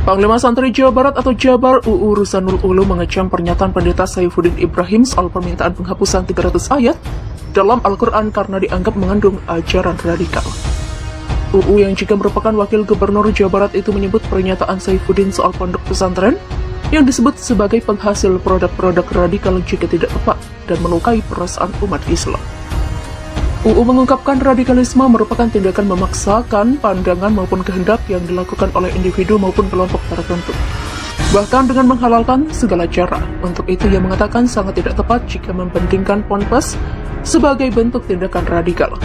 Panglima Santri Jawa Barat atau Jabar UU Ruzanul Ulum mengecam pernyataan Pendeta Saifuddin Ibrahim soal permintaan penghapusan 300 ayat dalam Al-Quran karena dianggap mengandung ajaran radikal. UU yang juga merupakan Wakil Gubernur Jawa Barat itu menyebut pernyataan Saifuddin soal pondok pesantren yang disebut sebagai penghasil produk-produk radikal jika tidak tepat dan melukai perasaan umat Islam. UU mengungkapkan radikalisme merupakan tindakan memaksakan pandangan maupun kehendak yang dilakukan oleh individu maupun kelompok tertentu, bahkan dengan menghalalkan segala cara. Untuk itu ia mengatakan sangat tidak tepat jika membandingkan ponpes sebagai bentuk tindakan radikal.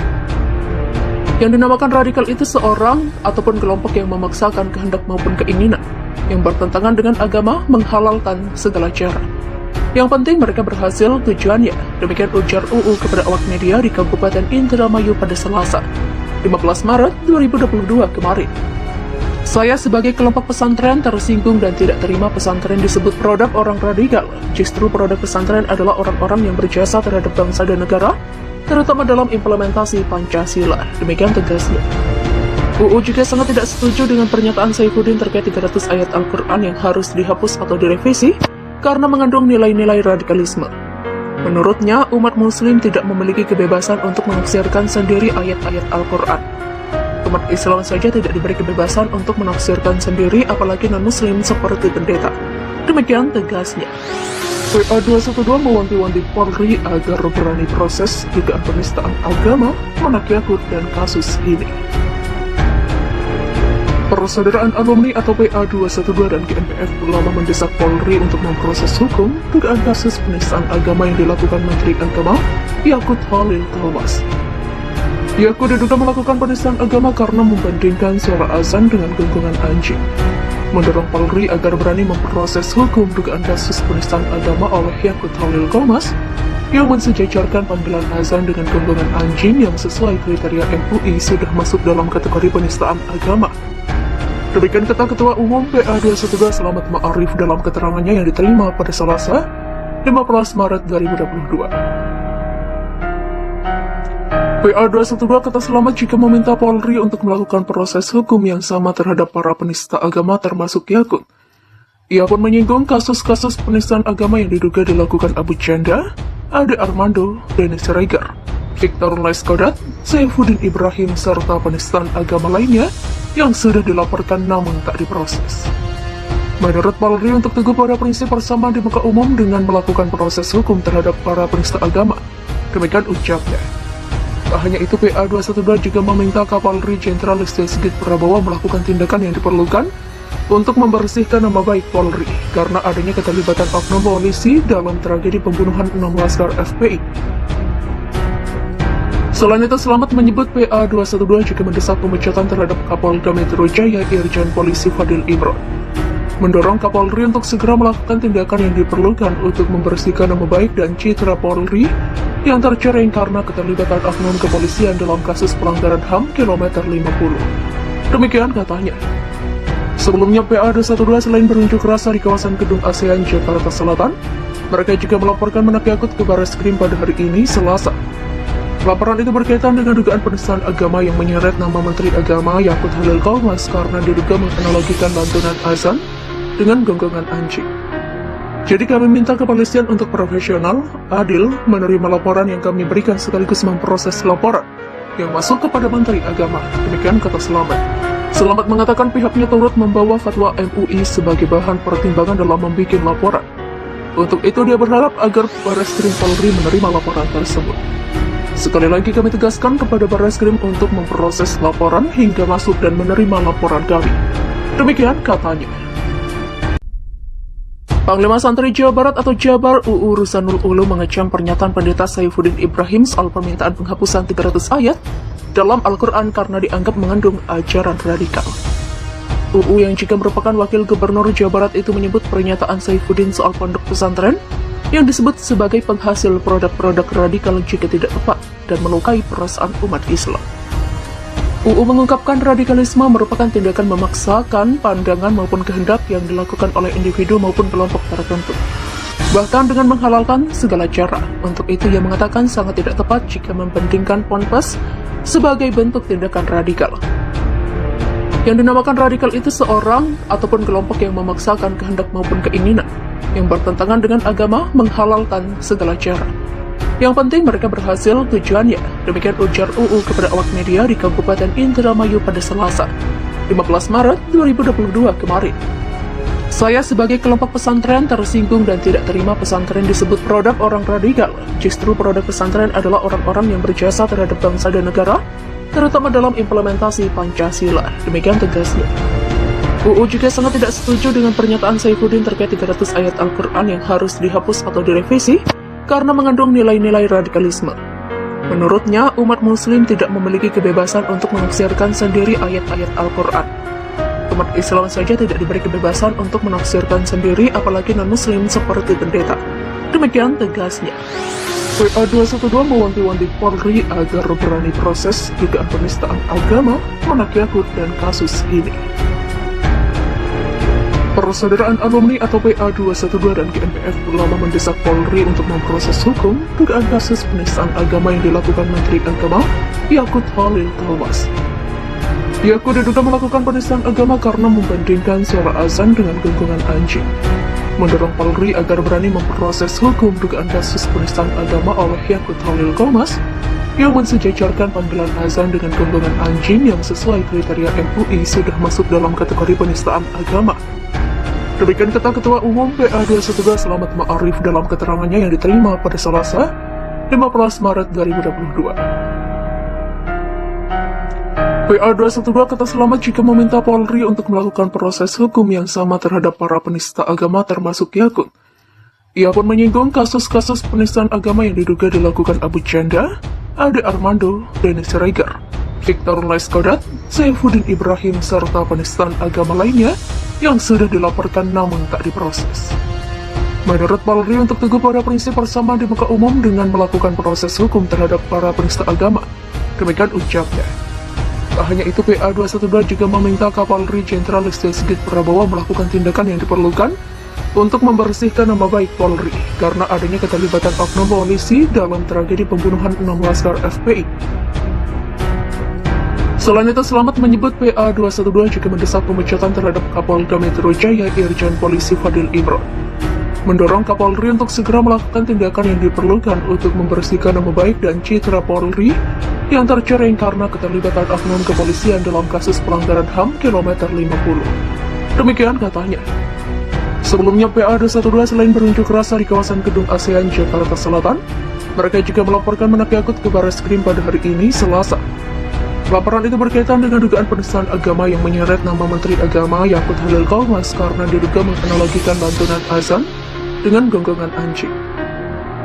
Yang dinamakan radikal itu seorang ataupun kelompok yang memaksakan kehendak maupun keinginan yang bertentangan dengan agama, menghalalkan segala cara. Yang penting mereka berhasil tujuannya. Demikian ujar UU kepada awak media di Kabupaten Indramayu pada Selasa, 15 Maret 2022 kemarin. Saya sebagai kelompok pesantren tersinggung dan tidak terima pesantren disebut produk orang radikal. Justru produk pesantren adalah orang-orang yang berjasa terhadap bangsa dan negara, terutama dalam implementasi Pancasila. Demikian tegasnya. UU juga sangat tidak setuju dengan pernyataan Saifuddin terkait 300 ayat Al-Quran yang harus dihapus atau direvisi karena mengandung nilai-nilai radikalisme. Menurutnya, umat muslim tidak memiliki kebebasan untuk menafsirkan sendiri ayat-ayat Al-Quran. Umat Islam saja tidak diberi kebebasan untuk menafsirkan sendiri, apalagi non-muslim seperti pendeta. Demikian tegasnya. PA 212 mewanti-wanti Polri agar berani proses dugaan penistaan agama, Yakut dan kasus ini. Persaudaraan Alumni atau PA 212 dan GNPF ulama mendesak Polri untuk memproses hukum dugaan kasus penistaan agama yang dilakukan Menteri Agama Yakut Holil Komas. Yakut diduga melakukan penistaan agama karena membandingkan suara azan dengan gonggongan anjing. Mendorong Polri agar berani memproses hukum dugaan kasus penistaan agama oleh Yakut Holil Komas yang mensejajarkan panggilan azan dengan gonggongan anjing yang sesuai kriteria MUI sudah masuk dalam kategori penistaan agama. Demikian kata Ketua Umum PA 212 Selamat Ma'arif dalam keterangannya yang diterima pada Selasa, 15 Maret 2022. PA 212 kata Selamat jika meminta Polri untuk melakukan proses hukum yang sama terhadap para penista agama termasuk Yakut. Ia pun menyinggung kasus-kasus penistaan agama yang diduga dilakukan Abu Janda, Ade Armando, Dennis Siregar, Victor Leskodat, Saifuddin Ibrahim, serta penistaan agama lainnya yang sudah dilaporkan namun tak diproses. Menurut Polri untuk teguh pada prinsip persamaan di muka umum dengan melakukan proses hukum terhadap para penista agama. Demikian ucapnya. Tak hanya itu, PA 212 juga meminta Kapolri Jenderal Listio Sigit Prabowo melakukan tindakan yang diperlukan untuk membersihkan nama baik Polri karena adanya keterlibatan oknum polisi dalam tragedi pembunuhan 6 laskar FPI. Selain itu, Selamat menyebut PA 212 juga mendesak pemecatan terhadap Kapolda Metro Jaya Irjen Polisi Fadil Imron. Mendorong Kapolri untuk segera melakukan tindakan yang diperlukan untuk membersihkan nama baik dan citra Polri yang tercoreng karena keterlibatan oknum kepolisian dalam kasus pelanggaran HAM kilometer 50. Demikian katanya. Sebelumnya PA 212 selain berunjuk rasa di kawasan Gedung ASEAN Jakarta Selatan, mereka juga melaporkan Yakut ke Barreskrim pada hari ini, Selasa. Laporan itu berkaitan dengan dugaan penistaan agama yang menyeret nama Menteri Agama Yakut Holil Komas karena diduga menganalogikan lantunan azan dengan gonggongan anjing. Jadi kami minta kepolisian untuk profesional, adil, menerima laporan yang kami berikan sekaligus memproses laporan yang masuk kepada Menteri Agama. Demikian kata Selamat. Selamat mengatakan pihaknya turut membawa fatwa MUI sebagai bahan pertimbangan dalam membuat laporan. Untuk itu dia berharap agar Barreskrim Polri menerima laporan tersebut. Sekali lagi kami tegaskan kepada Barreskrim untuk memproses laporan hingga masuk dan menerima laporan kami. Demikian katanya. Panglima Santri Jawa Barat atau Jabar UU Ruzanul Ulum mengecam pernyataan Pendeta Saifuddin Ibrahim soal permintaan penghapusan 300 ayat dalam Al-Quran karena dianggap mengandung ajaran radikal. UU yang juga merupakan Wakil Gubernur Jawa Barat itu menyebut pernyataan Saifuddin soal pondok pesantren yang disebut sebagai penghasil produk-produk radikal jika tidak tepat dan melukai perasaan umat Islam. UU mengungkapkan radikalisme merupakan tindakan memaksakan pandangan maupun kehendak yang dilakukan oleh individu maupun kelompok tertentu, bahkan dengan menghalalkan segala cara. Untuk itu ia mengatakan sangat tidak tepat jika membandingkan ponpes sebagai bentuk tindakan radikal. Yang dinamakan radikal itu seorang ataupun kelompok yang memaksakan kehendak maupun keinginan yang bertentangan dengan agama, menghalalkan segala cara. Yang penting mereka berhasil tujuannya. Demikian ujar UU kepada awak media di Kabupaten Indramayu pada Selasa, 15 Maret 2022 kemarin. Saya sebagai kelompok pesantren tersinggung dan tidak terima pesantren disebut produk orang radikal. Justru produk pesantren adalah orang-orang yang berjasa terhadap bangsa dan negara, terutama dalam implementasi Pancasila. Demikian tegasnya. UU juga sangat tidak setuju dengan pernyataan Saifuddin terkait 300 ayat Al-Quran yang harus dihapus atau direvisi karena mengandung nilai-nilai radikalisme. Menurutnya, umat muslim tidak memiliki kebebasan untuk menafsirkan sendiri ayat-ayat Al-Quran. Umat Islam saja tidak diberi kebebasan untuk menafsirkan sendiri, apalagi non-muslim seperti pendeta. Demikian tegasnya. PA212 mewanti-wanti Polri agar berani proses dugaan penistaan agama, Yakut dan kasus ini. Persaudaraan Alumni atau PA212 dan GNPF ulama mendesak Polri untuk memproses hukum dugaan kasus penistaan agama yang dilakukan Menteri Agama Yakut Holil Komas. Yakut diduga melakukan penistaan agama karena membandingkan suara azan dengan gonggongan anjing. Mendorong Polri agar berani memproses hukum dugaan kasus penistaan agama oleh Yakut Holil Komas yang mensejajarkan panggilan azan dengan gonggongan anjing yang sesuai kriteria MUI sudah masuk dalam kategori penistaan agama. Demikian kata Ketua Umum PA212 Selamat Ma'arif dalam keterangannya yang diterima pada Selasa, 15 Maret 2022. PA212 kata Selamat juga meminta Polri untuk melakukan proses hukum yang sama terhadap para penista agama termasuk Yakut. Ia pun menyinggung kasus-kasus penistaan agama yang diduga dilakukan Abu Janda, Ade Armando, Dennis Siregar, Victor Laiskodat, Saifuddin Ibrahim, serta penistaan agama lainnya yang sudah dilaporkan namun tak diproses. Menurut Polri untuk teguh pada prinsip persamaan di muka umum dengan melakukan proses hukum terhadap para penista agama. Demikian ucapnya. Tak hanya itu, PA212 juga meminta Kapolri Jenderal Listio Sigit Prabowo melakukan tindakan yang diperlukan untuk membersihkan nama baik Polri karena adanya keterlibatan oknum polisi dalam tragedi pembunuhan 6 laskar FPI. Selain itu, Selamat menyebut PA212 juga mendesak pemecatan terhadap Kapolda Metro Jaya Irjen Polisi Fadil Imron. Mendorong Kapolri untuk segera melakukan tindakan yang diperlukan untuk membersihkan nama baik dan citra Polri yang tercoreng karena keterlibatan oknum kepolisian dalam kasus pelanggaran HAM kilometer 50. Demikian katanya. Sebelumnya PA212 selain berunjuk rasa di kawasan Gedung ASEAN Jakarta Selatan, mereka juga melaporkan Yakut ke Barreskrim pada hari ini, Selasa. Laporan itu berkaitan dengan dugaan penistaan agama yang menyeret nama Menteri Agama Yakut Holil Komas karena diduga menganalogikan lantunan azan dengan gonggongan anjing.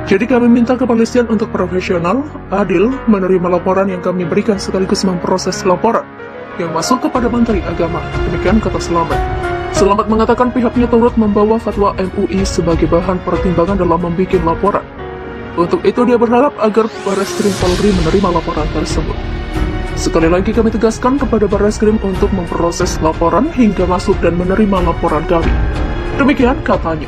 Jadi kami minta kepolisian untuk profesional, adil, menerima laporan yang kami berikan sekaligus memproses laporan yang masuk kepada Menteri Agama. Demikian kata Selamat. Selamat mengatakan pihaknya turut membawa fatwa MUI sebagai bahan pertimbangan dalam membuat laporan. Untuk itu dia berharap agar Barreskrim Polri menerima laporan tersebut. Sekali lagi kami tegaskan kepada Barreskrim untuk memproses laporan hingga masuk dan menerima laporan kami. Demikian katanya.